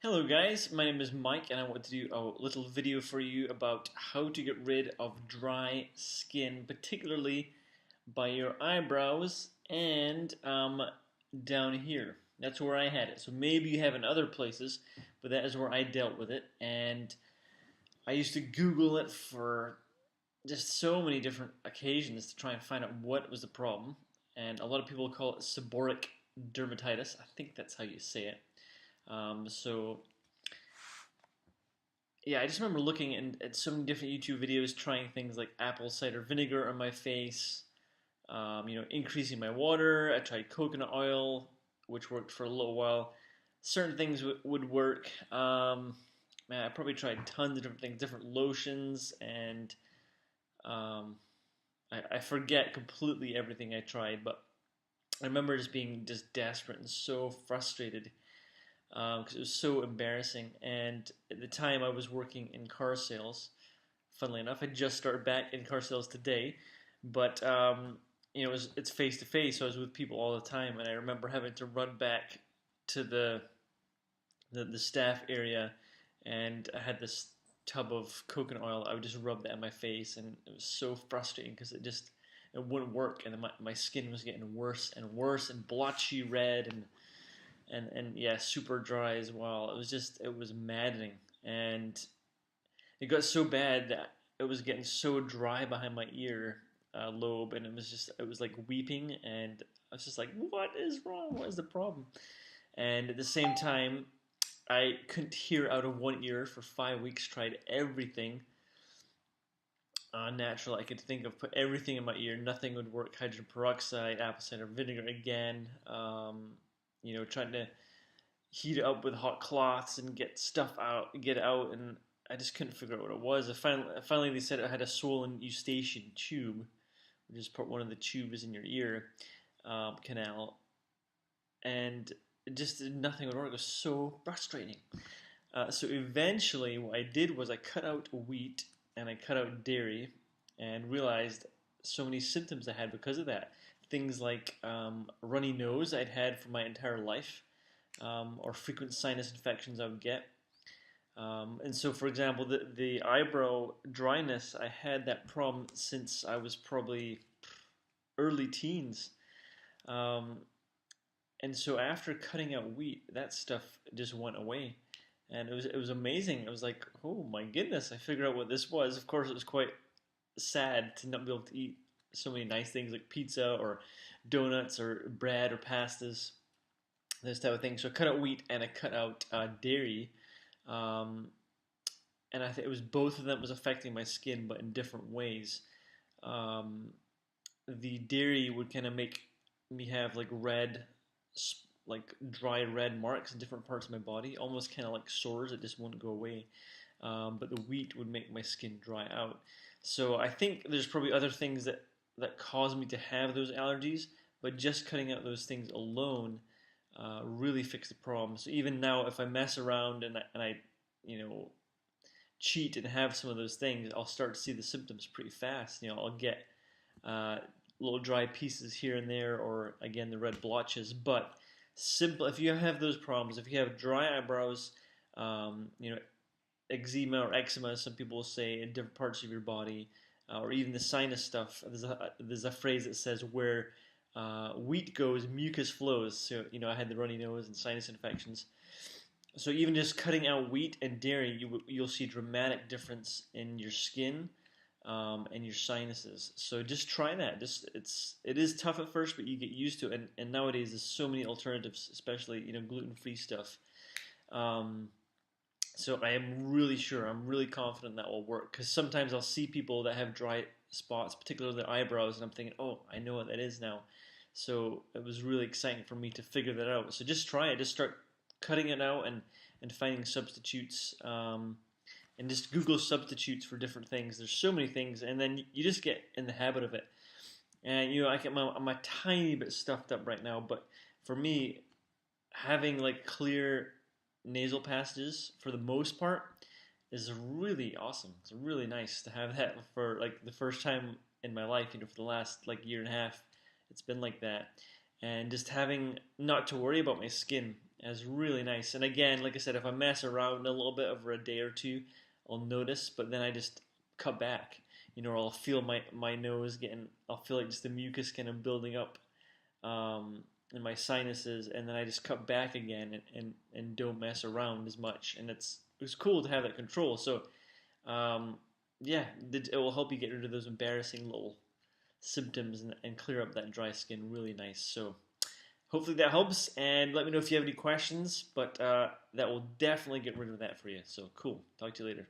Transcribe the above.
Hello guys, my name is Mike and I want to do a little video for you about how to get rid of dry skin, particularly by your eyebrows and down here. That's where I had it. So maybe you have in other places, but that is where I dealt with it. And I used to Google it for just so many different occasions to try and find out what was the problem. And a lot of people call it seborrheic dermatitis. I think that's how you say it. So yeah, I just remember looking at so many different YouTube videos, trying things like apple cider vinegar on my face, increasing my water. I tried coconut oil, which worked for a little while. Certain things would work. Man, I probably tried tons of different things, different lotions, and I forget completely everything I tried, but I remember just being just desperate and so frustrated because it was so embarrassing. And at the time, I was working in car sales. Funnily enough, I just started back in car sales today, but it's face to face, so I was with people all the time, and I remember having to run back to the staff area, and I had this tub of coconut oil. I would just rub that in my face, and it was so frustrating because it wouldn't work, and my skin was getting worse and worse and blotchy red and yeah, super dry as well. It was maddening, and it got so bad that it was getting so dry behind my ear lobe, and it was like weeping, and I was just like, what is wrong? What is the problem? And at the same time, I couldn't hear out of one ear for 5 weeks. Tried everything natural I could think of, put everything in my ear. Nothing would work. Hydrogen peroxide, apple cider vinegar again. Trying to heat it up with hot cloths and get it out, and I just couldn't figure out what it was. Finally they said it had a swollen eustachian tube, which is one of the tubes in your ear canal, and just nothing would work. It was so frustrating. So eventually what I did was I cut out wheat and I cut out dairy and realized so many symptoms I had because of that. Things like runny nose I'd had for my entire life, or frequent sinus infections I would get. And so, for example, the eyebrow dryness, I had that problem since I was probably early teens. Um, and so after cutting out wheat, that stuff just went away. And it was amazing. It was like, oh my goodness, I figured out what this was. Of course, it was quite sad to not be able to eat so many nice things like pizza or donuts or bread or pastas, this type of thing. So I cut out wheat and I cut out dairy, um, and I think it was both of them was affecting my skin, but in different ways. Um, the dairy would kind of make me have like like dry red marks in different parts of my body, almost kind of like sores that just won't go away. But the wheat would make my skin dry out. So I think there's probably other things that cause me to have those allergies, but just cutting out those things alone really fixed the problem. So even now, if I mess around and I cheat and have some of those things, I'll start to see the symptoms pretty fast. I'll get uh, little dry pieces here and there, or again the red blotches. But simple, if you have those problems, if you have dry eyebrows, um, you know, eczema or eczema, as some people will say, in different parts of your body, or even the sinus stuff. There's a phrase that says where wheat goes, mucus flows. So I had the runny nose and sinus infections. So even just cutting out wheat and dairy, you'll see a dramatic difference in your skin and your sinuses. So just try that. It is tough at first, but you get used to it. And nowadays there's so many alternatives, especially gluten-free stuff. So I am really sure, I'm really confident that will work, because sometimes I'll see people that have dry spots, particularly their eyebrows, and I'm thinking, oh, I know what that is now. So it was really exciting for me to figure that out. So just try it. Just start cutting it out and finding substitutes, and just Google substitutes for different things. There's so many things, and then you just get in the habit of it. And I'm a tiny bit stuffed up right now, but for me, having like clear nasal passages for the most part is really awesome. It's really nice to have that for like the first time in my life. For the last like year and a half, it's been like that, and just having not to worry about my skin. It's really nice. And again, like I said, if I mess around a little bit over a day or two, I'll notice, but then I just cut back. Or I'll feel my nose getting, I'll feel like just the mucus kind of building up in my sinuses, and then I just cut back again and don't mess around as much. And it was cool to have that control. So yeah, it will help you get rid of those embarrassing little symptoms and clear up that dry skin really nice. So hopefully that helps, and let me know if you have any questions, but that will definitely get rid of that for you. So cool. Talk to you later.